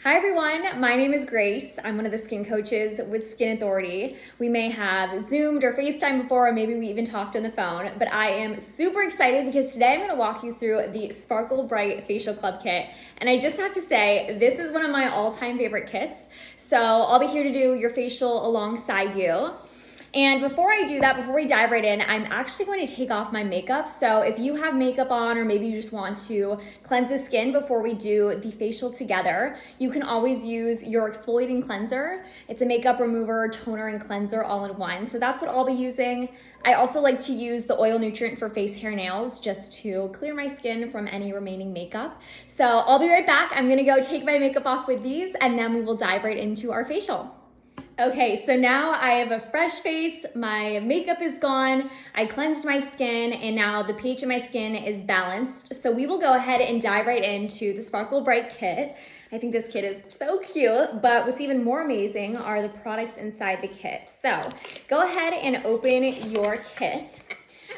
Hi everyone, my name is Grace. I'm one of the skin coaches with Skin Authority. We may have Zoomed or FaceTime before, or maybe we even talked on the phone, but I am super excited because today I'm gonna walk you through the Sparkle Bright Facial Club Kit. And I just have to say, this is one of my all-time favorite kits. So I'll be here to do your facial alongside you. And before I do that, before we dive right in, I'm actually going to take off my makeup. So if you have makeup on, or maybe you just want to cleanse the skin before we do the facial together, you can always use your exfoliating cleanser. It's a makeup remover, toner, and cleanser all in one. So that's what I'll be using. I also like to use the oil nutrient for face, hair, nails, just to clear my skin from any remaining makeup. So I'll be right back. I'm gonna go take my makeup off with these, and then we will dive right into our facial. Okay, so now I have a fresh face, my makeup is gone, I cleansed my skin, and now the pH of my skin is balanced. So we will go ahead and dive right into the Sparkle Bright kit. I think this kit is so cute, but what's even more amazing are the products inside the kit. So go ahead and open your kit.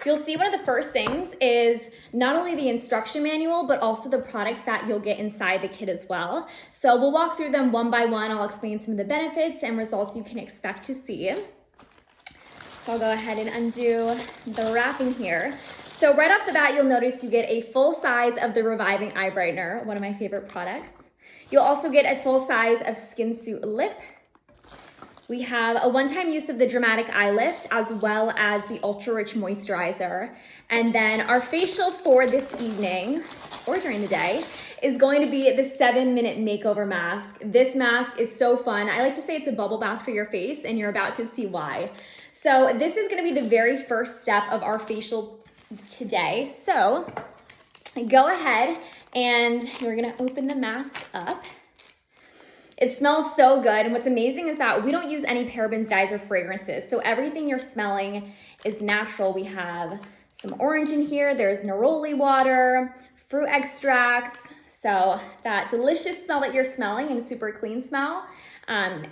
You'll see one of the first things is not only the instruction manual, but also the products that you'll get inside the kit as well. So we'll walk through them one by one. I'll explain some of the benefits and results you can expect to see. So I'll go ahead and undo the wrapping here. So right off the bat, you'll notice you get a full size of the Reviving Eye Brightener, one of my favorite products. You'll also get a full size of Skin Suit Lip. We have a one-time use of the Dramatic Eye Lift, as well as the Ultra Rich Moisturizer. And then our facial for this evening, or during the day, is going to be the 7-minute makeover mask. This mask is so fun. I like to say it's a bubble bath for your face, and you're about to see why. So this is gonna be the very first step of our facial today. So go ahead and we're gonna open the mask up. It smells so good, and what's amazing is that we don't use any parabens, dyes, or fragrances, so everything you're smelling is natural. We have some orange in here, there's neroli water, fruit extracts, so that delicious smell that you're smelling and super clean smell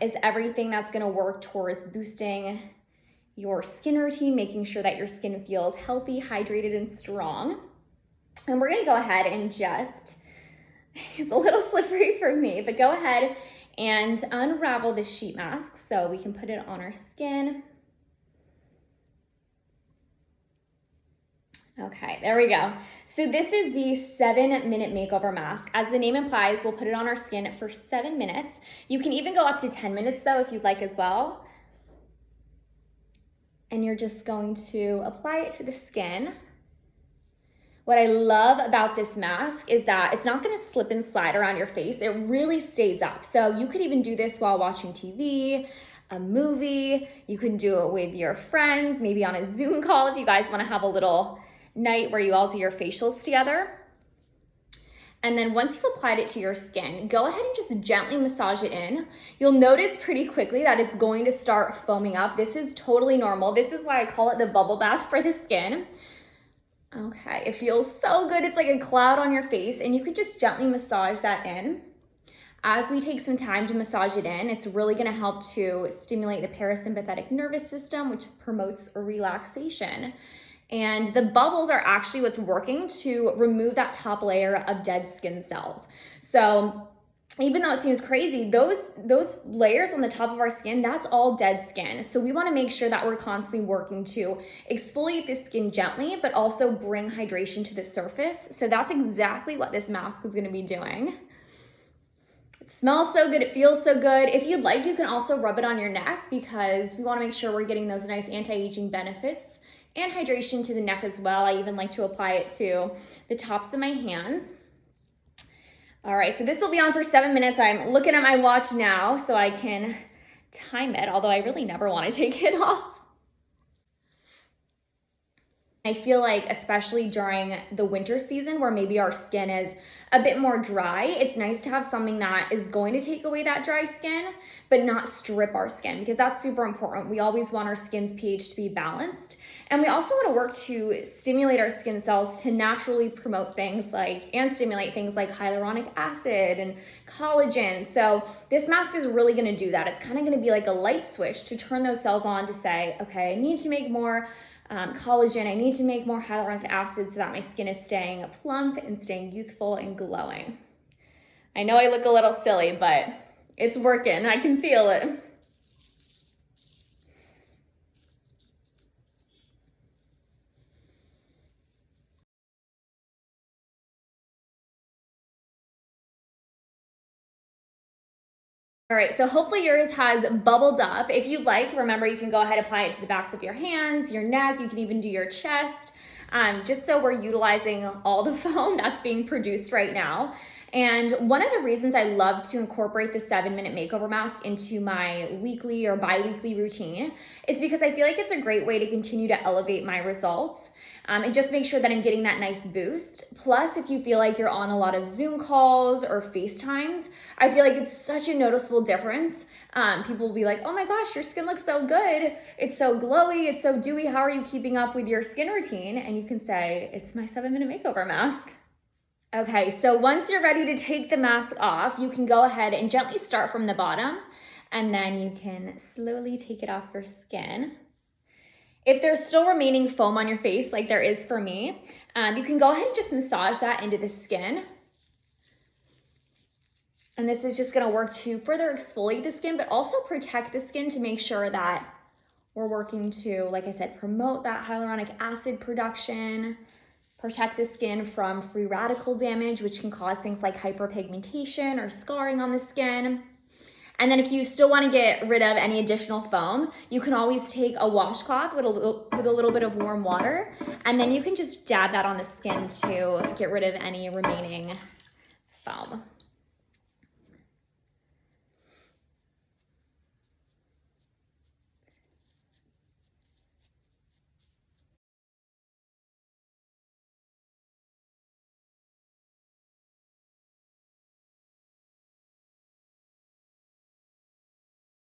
is everything that's gonna work towards boosting your skin routine, making sure that your skin feels healthy, hydrated, and strong. And we're gonna go ahead and just, it's a little slippery for me, but go ahead and unravel the sheet mask so we can put it on our skin. Okay, there we go. So this is the 7-minute makeover mask. As the name implies, we'll put it on our skin for 7 minutes. You can even go up to 10 minutes though if you'd like as well. And you're just going to apply it to the skin. What I love about this mask is that it's not gonna slip and slide around your face. It really stays up. So you could even do this while watching TV, a movie. You can do it with your friends, maybe on a Zoom call if you guys wanna have a little night where you all do your facials together. And then once you've applied it to your skin, go ahead and just gently massage it in. You'll notice pretty quickly that it's going to start foaming up. This is totally normal. This is why I call it the bubble bath for the skin. Okay, it feels so good. It's like a cloud on your face, and you can just gently massage that in. As we take some time to massage it in, it's really gonna help to stimulate the parasympathetic nervous system, which promotes relaxation. And the bubbles are actually what's working to remove that top layer of dead skin cells. So even though it seems crazy, those layers on the top of our skin, that's all dead skin. So we wanna make sure that we're constantly working to exfoliate the skin gently, but also bring hydration to the surface. So that's exactly what this mask is gonna be doing. It smells so good, it feels so good. If you'd like, you can also rub it on your neck because we wanna make sure we're getting those nice anti-aging benefits and hydration to the neck as well. I even like to apply it to the tops of my hands. All right, so this will be on for 7 minutes. I'm looking at my watch now so I can time it, although I really never want to take it off. I feel like, especially during the winter season where maybe our skin is a bit more dry, it's nice to have something that is going to take away that dry skin, but not strip our skin, because that's super important. We always want our skin's pH to be balanced. And we also want to work to stimulate our skin cells to naturally promote things like, and stimulate things like hyaluronic acid and collagen. So this mask is really going to do that. It's kind of going to be like a light switch to turn those cells on to say, okay, I need to make more collagen, I need to make more hyaluronic acid so that my skin is staying plump and staying youthful and glowing. I know I look a little silly, but it's working. I can feel it. All right, so hopefully yours has bubbled up. If you'd like, remember you can go ahead and apply it to the backs of your hands, your neck, you can even do your chest, just so we're utilizing all the foam that's being produced right now. And one of the reasons I love to incorporate the 7-minute makeover mask into my weekly or bi-weekly routine is because I feel like it's a great way to continue to elevate my results and just make sure that I'm getting that nice boost. Plus, if you feel like you're on a lot of Zoom calls or FaceTimes, I feel like it's such a noticeable difference. People will be like, oh my gosh, your skin looks so good. It's so glowy, it's so dewy. How are you keeping up with your skin routine? And you can say, it's my 7-minute makeover mask. Okay, so once you're ready to take the mask off, you can go ahead and gently start from the bottom, and then you can slowly take it off your skin. If there's still remaining foam on your face, like there is for me, you can go ahead and just massage that into the skin. And this is just gonna work to further exfoliate the skin, but also protect the skin to make sure that we're working to, like I said, promote that hyaluronic acid production, protect the skin from free radical damage, which can cause things like hyperpigmentation or scarring on the skin. And then if you still want to get rid of any additional foam, you can always take a washcloth with a little bit of warm water, and then you can just dab that on the skin to get rid of any remaining foam.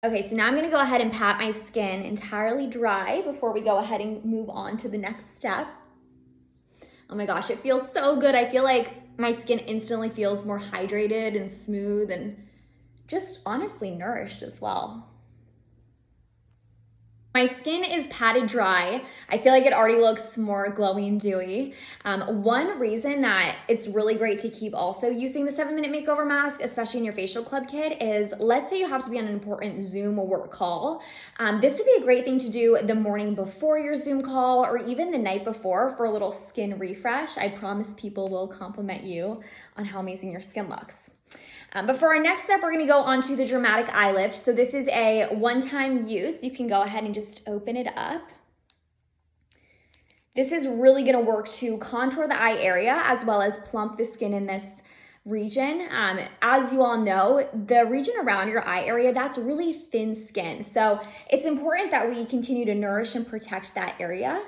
Okay, so now I'm gonna go ahead and pat my skin entirely dry before we go ahead and move on to the next step. Oh my gosh, it feels so good. I feel like my skin instantly feels more hydrated and smooth and just honestly nourished as well. My skin is patted dry. I feel like it already looks more glowy and dewy. One reason that it's really great to keep also using the 7-minute makeover mask, especially in your facial club kit, is let's say you have to be on an important Zoom or work call. This would be a great thing to do the morning before your Zoom call or even the night before for a little skin refresh. I promise people will compliment you on how amazing your skin looks. But for our next step, we're gonna go on to the dramatic eye lift. So this is a one-time use. You can go ahead and just open it up. This is really gonna work to contour the eye area as well as plump the skin in this region. As you all know, the region around your eye area, that's really thin skin. So it's important that we continue to nourish and protect that area.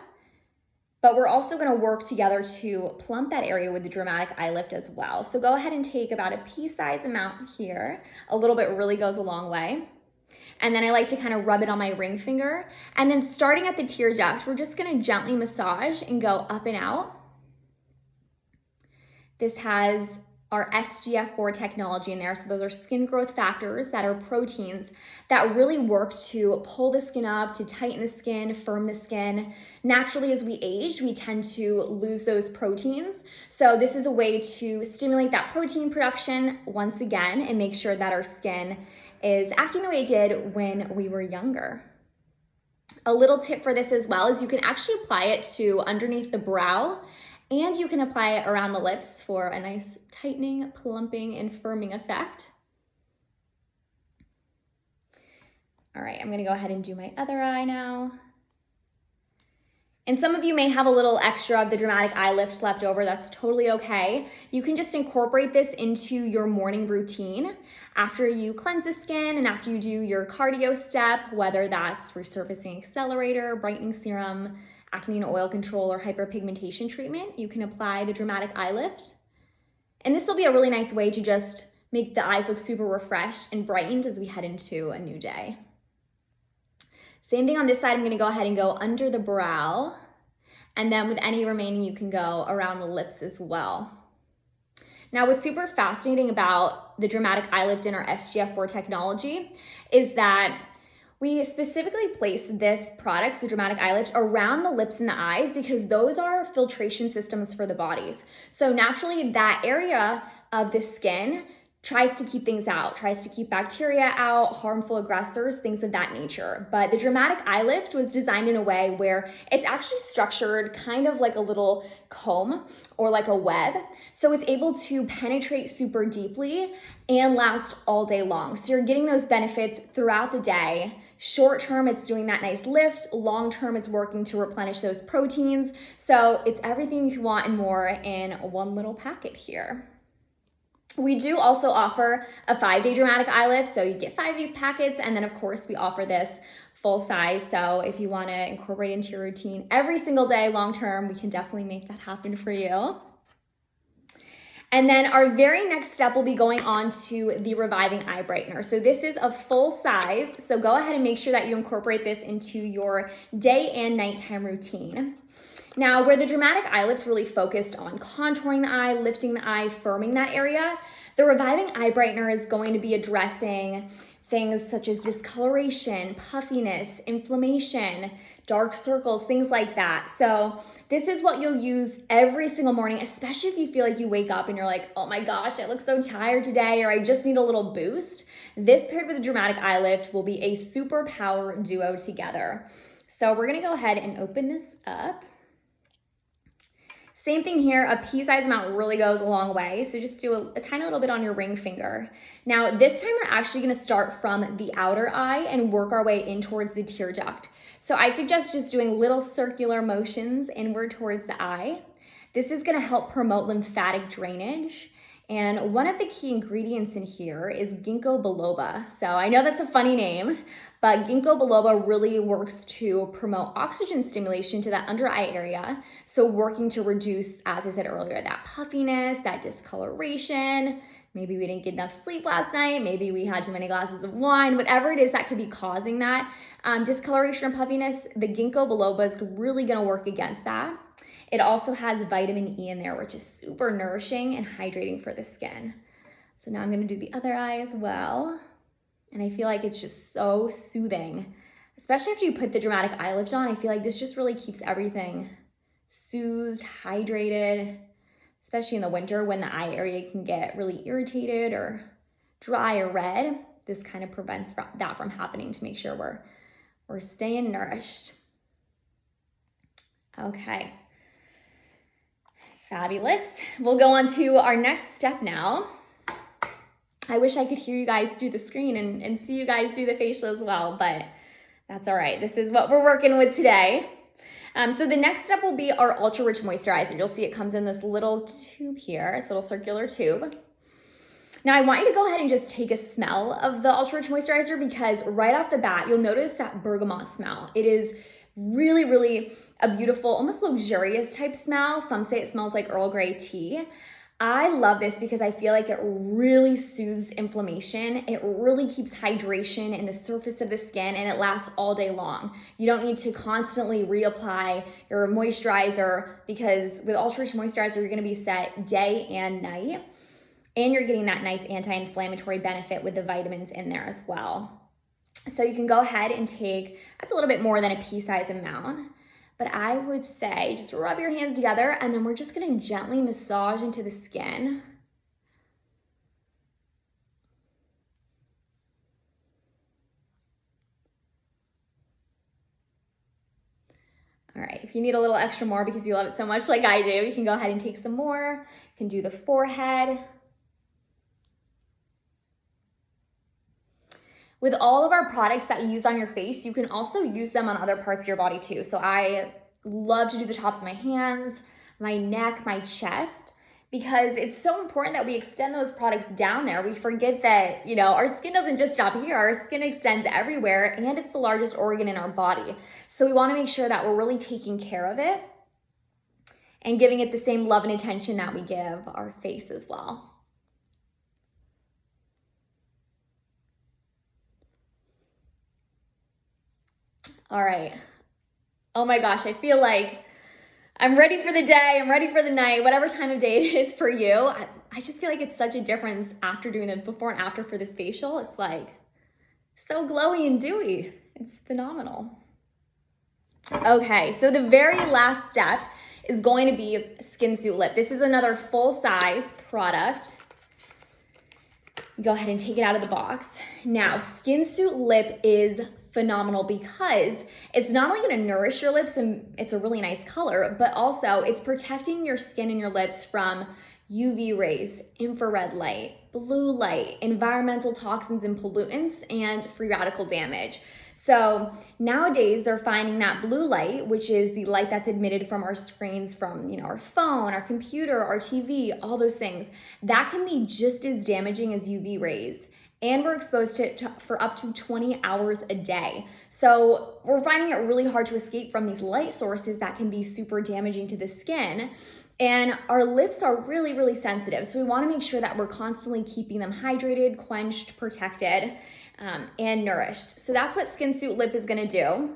But we're also gonna work together to plump that area with the dramatic eye lift as well. So go ahead and take about a pea-sized amount here. A little bit really goes a long way. And then I like to kind of rub it on my ring finger. And then starting at the tear duct, we're just gonna gently massage and go up and out. This has our SGF4 technology in there. So those are skin growth factors that are proteins that really work to pull the skin up, to tighten the skin, firm the skin. Naturally, as we age, we tend to lose those proteins. So this is a way to stimulate that protein production once again and make sure that our skin is acting the way it did when we were younger. A little tip for this as well is you can actually apply it to underneath the brow, and you can apply it around the lips for a nice tightening, plumping, and firming effect. All right, I'm gonna go ahead and do my other eye now. And some of you may have a little extra of the dramatic eye lift left over. That's totally okay. You can just incorporate this into your morning routine after you cleanse the skin and after you do your cardio step, whether that's resurfacing accelerator, brightening serum, acne and oil control, or hyperpigmentation treatment. You can apply the dramatic eye lift. And this will be a really nice way to just make the eyes look super refreshed and brightened as we head into a new day. Same thing on this side. I'm gonna go ahead and go under the brow. And then with any remaining, you can go around the lips as well. Now, what's super fascinating about the dramatic eye lift in our SGF4 technology is that we specifically place this product, the dramatic eye lift, around the lips and the eyes because those are filtration systems for the bodies. So naturally, that area of the skin tries to keep things out, tries to keep bacteria out, harmful aggressors, things of that nature. But the Dramatic Eye Lift was designed in a way where it's actually structured kind of like a little comb or like a web. So it's able to penetrate super deeply and last all day long. So you're getting those benefits throughout the day. Short term, it's doing that nice lift. Long term, it's working to replenish those proteins. So it's everything you want and more in one little packet here. We do also offer a 5-day Dramatic Eye Lift, so you get 5 of these packets, and then of course we offer this full size, so if you want to incorporate into your routine every single day long term, we can definitely make that happen for you. And then our very next step will be going on to the Reviving Eye Brightener. So this is a full size, so go ahead and make sure that you incorporate this into your day and nighttime routine. Now, where the Dramatic Eye Lift really focused on contouring the eye, lifting the eye, firming that area, the Reviving Eye Brightener is going to be addressing things such as discoloration, puffiness, inflammation, dark circles, things like that. So this is what you'll use every single morning, especially if you feel like you wake up and you're like, oh my gosh, I look so tired today, or I just need a little boost. This paired with the Dramatic Eye Lift will be a superpower duo together. So we're gonna go ahead and open this up. Same thing here, a pea-sized amount really goes a long way, so just do a tiny little bit on your ring finger. Now, this time we're actually gonna start from the outer eye and work our way in towards the tear duct. So I'd suggest just doing little circular motions inward towards the eye. This is gonna help promote lymphatic drainage. And one of the key ingredients in here is ginkgo biloba. So I know that's a funny name, but ginkgo biloba really works to promote oxygen stimulation to that under eye area. So working to reduce, as I said earlier, that puffiness, that discoloration. Maybe we didn't get enough sleep last night. Maybe we had too many glasses of wine, whatever it is that could be causing that discoloration or puffiness, the ginkgo biloba is really gonna work against that. It also has vitamin E in there, which is super nourishing and hydrating for the skin. So now I'm gonna do the other eye as well. And I feel like it's just so soothing, especially after you put the Dramatic Eye Lift on. I feel like this just really keeps everything soothed, hydrated, especially in the winter when the eye area can get really irritated or dry or red. This kind of prevents that from happening to make sure we're staying nourished. Okay. Fabulous. We'll go on to our next step now. I wish I could hear you guys through the screen and see you guys do the facial as well, but that's all right. This is what we're working with today. So the next step will be our Ultra Rich Moisturizer. You'll see it comes in this little tube here, this little circular tube. Now I want you to go ahead and just take a smell of the Ultra Rich Moisturizer because right off the bat, you'll notice that bergamot smell. It is really, really a beautiful, almost luxurious type smell. Some say it smells like Earl Grey tea. I love this because I feel like it really soothes inflammation. It really keeps hydration in the surface of the skin and it lasts all day long. You don't need to constantly reapply your moisturizer because with Ultra Rich Moisturizer, you're gonna be set day and night. And you're getting that nice anti-inflammatory benefit with the vitamins in there as well. So you can go ahead and take, that's a little bit more than a pea-sized amount, but I would say just rub your hands together and then we're just gonna gently massage into the skin. All right, if you need a little extra more because you love it so much like I do, you can go ahead and take some more. You can do the forehead. With all of our products that you use on your face, you can also use them on other parts of your body too. So I love to do the tops of my hands, my neck, my chest, because it's so important that we extend those products down there. We forget that, our skin doesn't just stop here. Our skin extends everywhere and it's the largest organ in our body. So we want to make sure that we're really taking care of it and giving it the same love and attention that we give our face as well. All right. Oh my gosh, I feel like I'm ready for the day, I'm ready for the night, whatever time of day it is for you. I just feel like it's such a difference after doing the before and after for this facial. It's like so glowy and dewy. It's phenomenal. Okay, so the very last step is going to be Skin Suit Lip. This is another full-size product. Go ahead and take it out of the box. Now, Skin Suit Lip is phenomenal because it's not only gonna nourish your lips and it's a really nice color, but also it's protecting your skin and your lips from UV rays, infrared light, blue light, environmental toxins and pollutants, and free radical damage. So nowadays they're finding that blue light, which is the light that's emitted from our screens, from our phone, our computer, our TV, all those things, that can be just as damaging as UV rays. And we're exposed to it for up to 20 hours a day. So we're finding it really hard to escape from these light sources that can be super damaging to the skin. And our lips are really, really sensitive. So we wanna make sure that we're constantly keeping them hydrated, quenched, protected, and nourished. So that's what Skin Suit Lip is gonna do.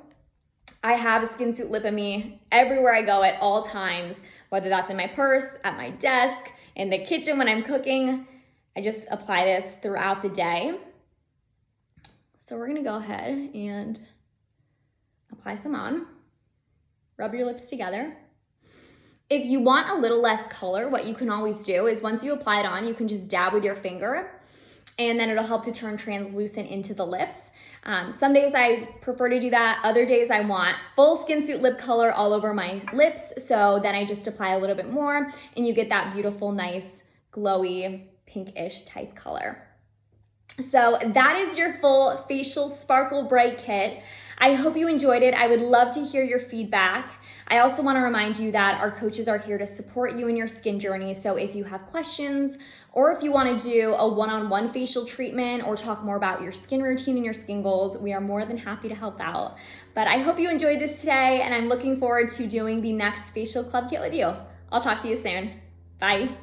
I have a Skin Suit Lip in me everywhere I go at all times, whether that's in my purse, at my desk, in the kitchen when I'm cooking. I just apply this throughout the day. So we're gonna go ahead and apply some on. Rub your lips together. If you want a little less color, what you can always do is once you apply it on, you can just dab with your finger and then it'll help to turn translucent into the lips. Some days I prefer to do that. Other days I want full Skin Suit Lip color all over my lips. So then I just apply a little bit more and you get that beautiful, nice, glowy, pinkish type color. So that is your full facial sparkle bright kit. I hope you enjoyed it. I would love to hear your feedback. I also want to remind you that our coaches are here to support you in your skin journey. So if you have questions or if you want to do a one-on-one facial treatment or talk more about your skin routine and your skin goals, we are more than happy to help out. But I hope you enjoyed this today and I'm looking forward to doing the next facial club kit with you. I'll talk to you soon. Bye.